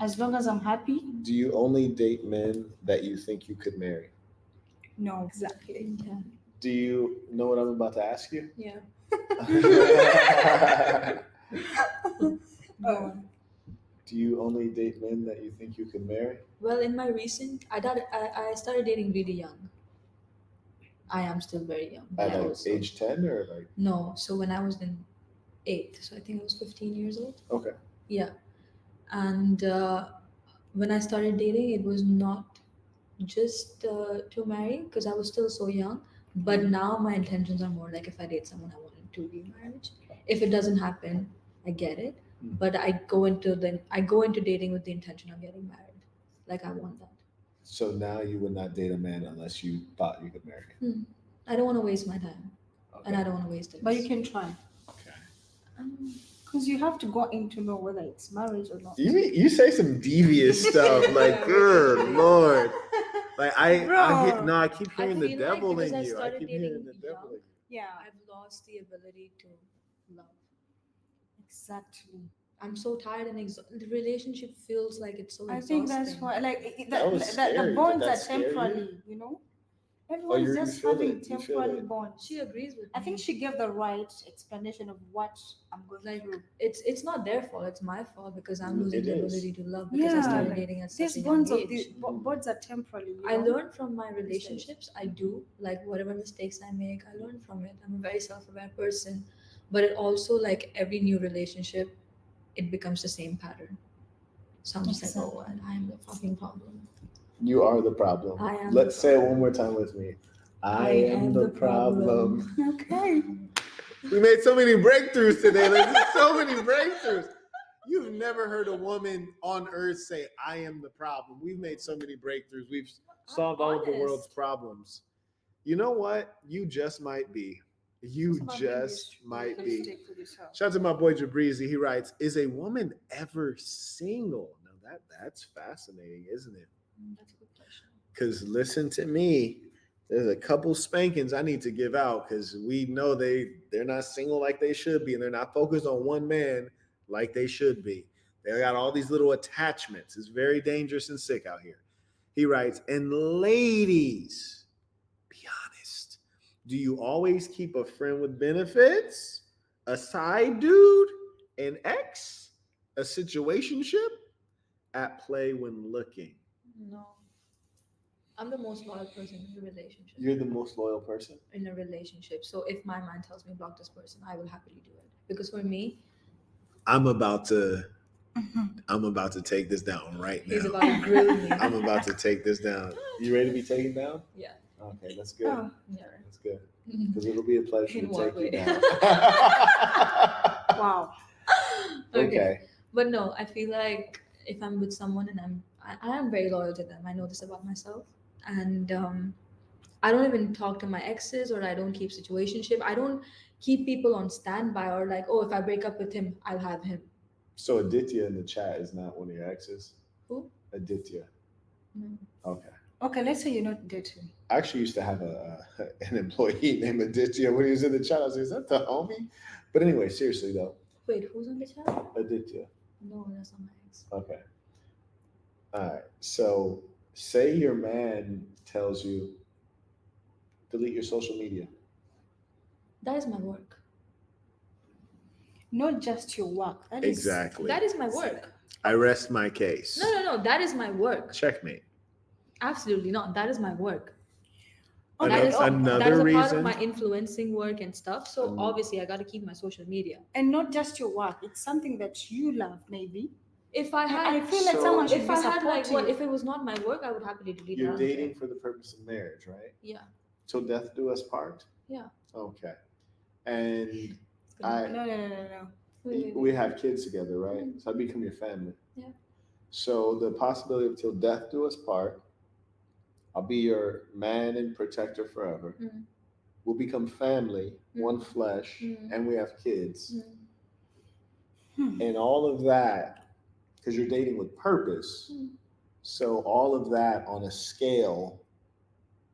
As long as I'm happy. Do you only date men that you think you could marry? No, exactly. Yeah. Do you know what I'm about to ask you? Yeah. Go on. Do you only date men that you think you could marry? Well, in my recent, I started dating really young. I am still very young, but At I like also age 10 or like, no. So when I was in eighth, so I think I was 15 years old. okay. Yeah, and when I started dating, it was not just to marry because I was still so young. But now my intentions are more like if I date someone, I want it to be marriage. If it doesn't happen, I get it. But I go into dating with the intention of getting married. Like I want that. So now you would not date a man unless you thought you could marry him. I don't want to waste my time, and Okay. I don't want to waste it. But you can try. Okay. Um, Because you have to go in to know whether it's marriage or not. You say some devious stuff like, good Literally. Lord. Like Bro. I keep I hearing the feel like devil because in I you. I started keep dating hearing the devil young, in you. Yeah, I've lost the ability to love. exactly. I'm so tired and the relationship feels like it's so I exhausting. think that's why, like, That was the scary. bonds Did are that scare you? temporary, you know? Oh, Everyone's you just feel having it. You feel temporary it. bonds. She agrees with I me. think she gave the right explanation of what I'm going Like through. it's not their fault, it's my fault because I'm losing It the is. ability to love because I Yeah, started like, dating at such these a young bonds of age. bonds are temporary. You I know? learn from my relationships. I do. Like whatever mistakes I make, I learn from it. I'm a very self-aware person. But it also like every new relationship, it becomes the same pattern. So I'm just like, oh, Exactly. I'm the fucking problem. You are the problem. I am Let's the say it problem. one more time with me. I I am am the the problem. problem. Okay. We made so many breakthroughs today. Like, so many breakthroughs. You've never heard a woman on earth say, I am the problem. We've made so many breakthroughs. We've solved all of the world's honest. problems. You know what? You just might be. You just might be. Take for yourself. Shout out to my boy Jabrizi. He writes, is a woman ever single? Now that's fascinating, isn't it? That's a good question. Because listen to me, there's a couple spankings I need to give out because we know they're not single like they should be, and they're not focused on one man like they should be. They got all these little attachments. It's very dangerous and sick out here. He writes, and ladies, be honest. Do you always keep a friend with benefits, a side dude, an ex, a situationship at play when looking? No. I'm the most loyal person in a relationship. You're the most loyal person. In a relationship. So if my mind tells me block this person, I will happily do it. Because for me, I'm about to take this down right now. he's about to grill me. I'm about to take this down. You ready to be taken down? Yeah. Okay, that's good. Oh. Yeah. That's good. Because it'll be a pleasure In to what take you way? down. Wow. Okay. But no, I feel like if I'm with someone and I am very loyal to them. I know this about myself. And I don't even talk to my exes or I don't keep situationship. I don't keep people on standby or like, oh, if I break up with him, I'll have him. So Aditya in the chat is not one of your exes? Who? Aditya. No. Okay. Okay, let's say you're not dating. I actually used to have an employee named Aditya when he was in the chat. I was like, is that the homie? But anyway, seriously though, Wait, who's on the chat? Aditya. No, that's not my ex. Okay. All right. So say your man tells you, delete your social media. That is my work. Not just your work. That is Exactly. That is my work. I rest my case. No. That is my work. Checkmate. Absolutely not. That is my work. Okay, That is Another that is a part reason. of my influencing work and stuff. So obviously, I got to keep my social media. and not just your work. It's something that you love, maybe. If I had, I feel like So- someone should if be I had like, supportive. if it was not my work, I would happily delete it. I You're don't care. dating for the purpose of marriage, right? Yeah. Till death do us part? Yeah. Okay. And No, I no, no, no, no. we have kids together, right? So I become your family. Yeah. So the possibility of till death do us part, I'll be your man and protector forever. Mm. We'll become family, one flesh, and we have kids. And all of that, because you're dating with purpose. So all of that on a scale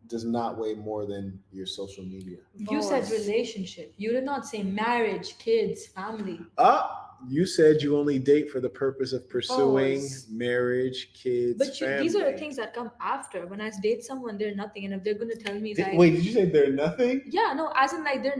does not weigh more than your social media. You said Boss. relationship. You did not say marriage, kids, family. You said you only date for the purpose of pursuing Pause. marriage, kids, But these are the family. things that come after. When I date someone, they're nothing, and if they're gonna tell me like, Wait, did you say they're nothing? yeah, no, as in like they're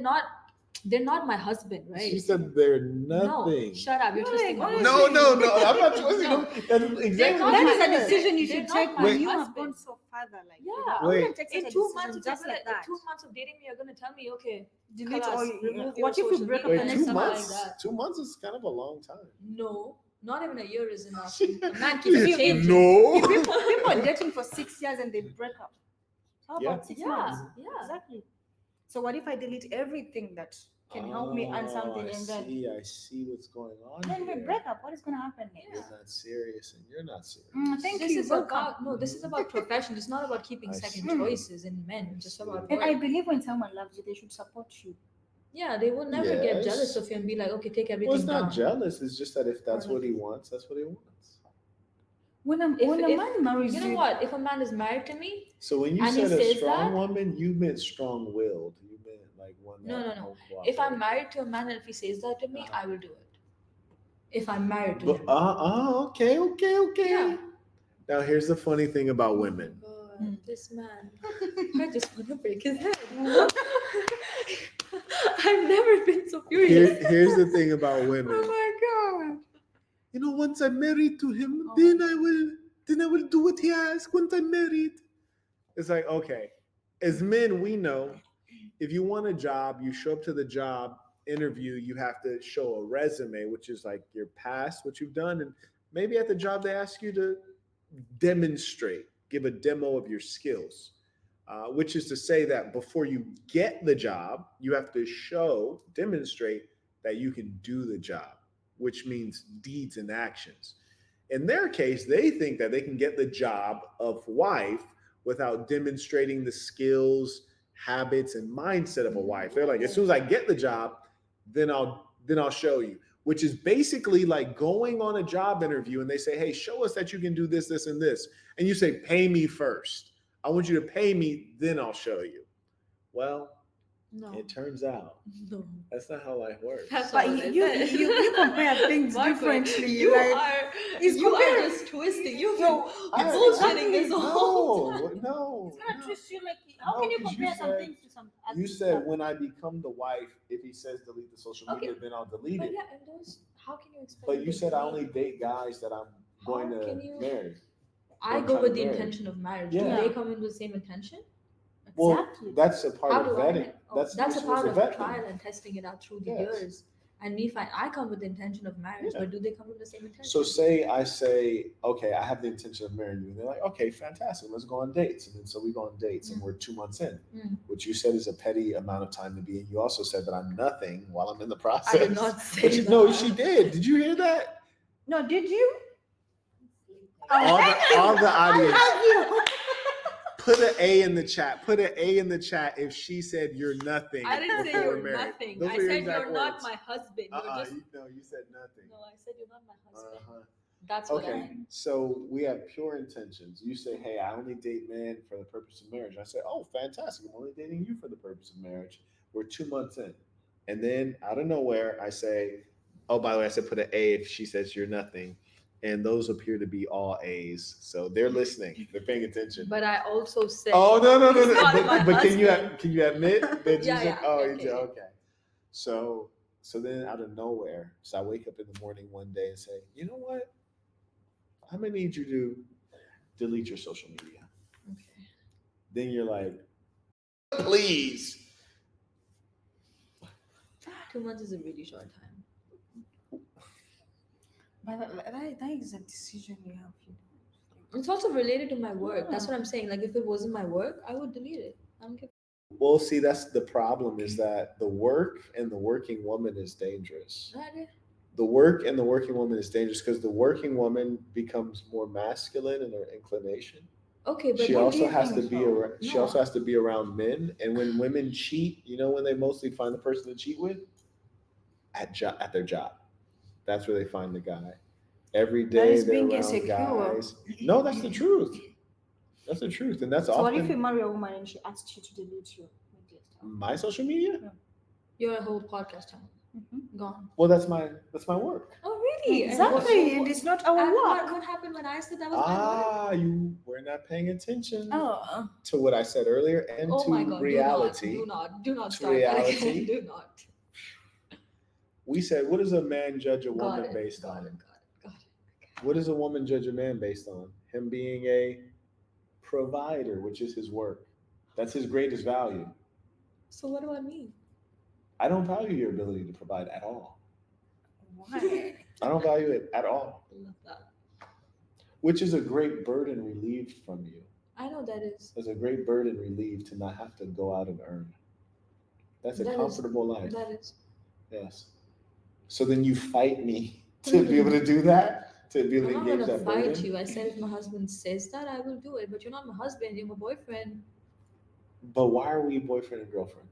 not my husband, right? She said they're No, nothing. shut up, you're No, twisting like, my honestly- words. No, I'm not twisting No. them. That's exactly not what That you is a my said. decision you They're should not take my when you have husband. gone so farther. Like, Yeah. I Wait. wouldn't take such In a 2 decision months, if just you're like gonna, that. in 2 months of dating me, you're gonna tell me, okay, Delete Khalas, or remove your what if you social break up media the Wait, and next 2 stuff month? like months? that. 2 months is kind of a long time. No, not even a year is enough. She- A man keeps If you- changing. No. People are dating for 6 years and they break up. How Yeah. about 6 months? Yeah. Exactly. So what if I delete everything that can help me and something, and then I see what's going on then we here. break up? What is going to happen next? You're not serious, and you're not serious. Thank This you. is Welcome. about no. This is about profession. It's not about keeping I second see. choices in men. It's just about And I work. believe when someone loves you, they should support you. Yeah, they will never get Yes. jealous of you and be like, okay, take everything Well, it's not down. jealous. It's just that if that's Or what he wants, that's what he wants. When a man marries You know what? If a man is married to me, So when you And he said a says strong that- woman, you meant strong-willed. You meant like one that No. won't if I'm cooperate. married to a man and if he says that to me, Uh-huh. I will do it. If I'm married to But him. okay. Yeah. Now here's the funny thing about women. Oh my God, this man. I just want to break his head. I've never been so furious. Here's the thing about women. my god. You know, once I'm married to him, Oh. then I will do what he asks once I'm married. It's like, okay, as men, we know if you want a job, you show up to the job interview, you have to show a resume, which is like your past, what you've done, and maybe at the job they ask you to demonstrate, give a demo of your skills, which is to say that before you get the job, you have to demonstrate that you can do the job, which means deeds and actions. In their case, they think that they can get the job of wife without demonstrating the skills, habits, and mindset of a wife. They're like, as soon as I get the job, then I'll show you. Which is basically like going on a job interview and they say, hey, show us that you can do this, this, and this. And you say, pay me first. I want you to pay me, then I'll show you. Well, No. it turns out No. that's not how life works. That's But not what I you said. compare things Marquett, differently. You like, are it's you are comparing- just twisting. You've No, been it's bullshitting exactly- this whole time. No. It's gonna no. twist you like how No, can you 'cause you compare some said- things to some You said when I become the wife, if he says delete the social media, Okay. then I'll delete But it. yeah, and those, how can you explain? But you this said to I me? only date guys that I'm going How to can you- marry. I I'm go trying with to the marry. intention of marriage. Yeah. Do they come in with the same intention? Well, Exactly. that's a part How of do I? vetting. That's you're a supposed part to of vet them. trial and testing it out through the Yes. years. And me, I come with the intention of marriage, Yeah. but do they come with the same intention? So say I say, okay, I have the intention of marrying you. And they're like, okay, fantastic. Let's go on dates. And then so we go on dates and we're 2 months in, which you said is a petty amount of time to be in. You also said that I'm nothing while I'm in the process. I did not say that. No, she did. Did you hear that? No, did you? All the audience. I love Put an A in the chat. Put an A in the chat if she said you're nothing. I didn't say before you're we're married. nothing. Those I were your said exact you're not words. my husband. You're just You said nothing. no. I said you're not my husband. Uh-huh. That's what I Okay, meant. so we have pure intentions. You say, hey, I only date men for the purpose of marriage. I say, oh, fantastic. I'm only dating you for the purpose of marriage. We're 2 months in. And then out of nowhere, I say, oh, by the way, I said put an A if she says you're nothing. And those appear to be all A's. So they're listening. They're paying attention. But I also said. Oh, no. he's not my But can husband. you admit that you Yeah, said, yeah, oh, okay. okay. So then out of nowhere, so I wake up in the morning one day and say, you know what? I'm gonna need you to delete your social media. Okay. Then you're like, please. 2 months is a really short time. that is a decision you have. It's also related to my work. That's what I'm saying. Like if it wasn't my work, I would delete it. I don't care. Well, see, that's the problem is that the work and the working woman is dangerous. The work and the working woman is dangerous because the working woman becomes more masculine in her inclination. Okay, but She what do also you has to think be so? around. She No. also has to be around men. And when women cheat, you know when they mostly find the person to cheat with? At their job. That's where they find the guy. Every day is they're being around insecure. guys. No, that's the truth. That's the truth, and that's So what if often you marry a woman and she asks you to delete your media stuff? my social media. You're a whole podcast channel. Gone. Well, that's my work. Oh, really? Exactly, and it's not our and work. what happened when I said that was my work? You were not paying attention Oh, to what I said earlier and Oh my to God! reality. Do not To start that again. reality. Do not. We said, what does a man judge a Got woman it. based Got on? it. Got it. Got it. What does a woman judge a man based on? Him being a provider, which is his work. That's his greatest value. So what about me? I don't value your ability to provide at all. why? I don't value it at all, Love that. which is a great burden relieved from you. I know that is. It's a great burden relieved to not have to go out and earn. That's a That is. comfortable life. That is. Yes. So then you fight me to be able to do that, to be able I'm to not engage gonna that fight burden. you. I said if my husband says that, I will do it. But you're not my husband. You're my boyfriend But why are we boyfriend and girlfriend?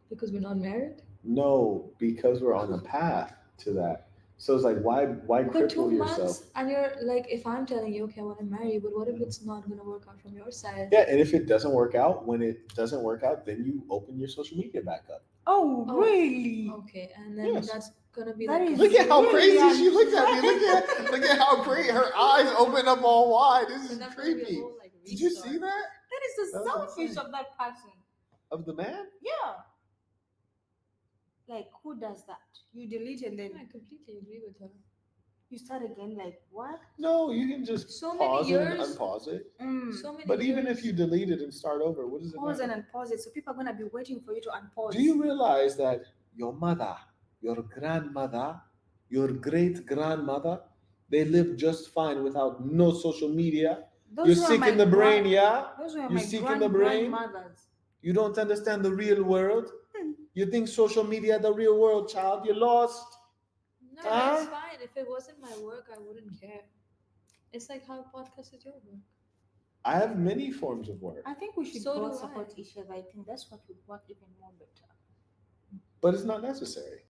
because we're not married. No, because we're on a path to that. So it's like, why But 2 cripple months, yourself? and you're like, if I'm telling you, okay, I want to marry you, but what if it's not gonna work out from your side? Yeah, and if it doesn't work out, when it doesn't work out, then you open your social media back up. Oh, Oh, really? Okay, and then Yes. that's gonna be That like is Look at how really crazy she looked at me. Look at how great her eyes open up all wide. This then is that's gonna be a creepy. whole like Did you restart. see that? That is the That was selfish insane. of that person. Of the man? Yeah. Like, who does that? You delete and I then completely agree with her. you start again. Like, what? No, you can just So many pause it and years. unpause it. So many But years. even if you delete it and start over, what does it Pause matter? and unpause it. So people are gonna be waiting for you to unpause. Do you realize that your mother, your grandmother, your great grandmother, they lived just fine without no social media? You're Those were sick my in the brain, yeah? Those were You're my sick in the brain. grandmothers. You don't understand the real world. You think social media the real world, child. You're lost. No, Huh? it's fine. If it wasn't my work, I wouldn't care. It's like how podcast is your work. I have many forms of work, I think we should So both do support I. each other. I think that's what would work even more better. but it's not necessary.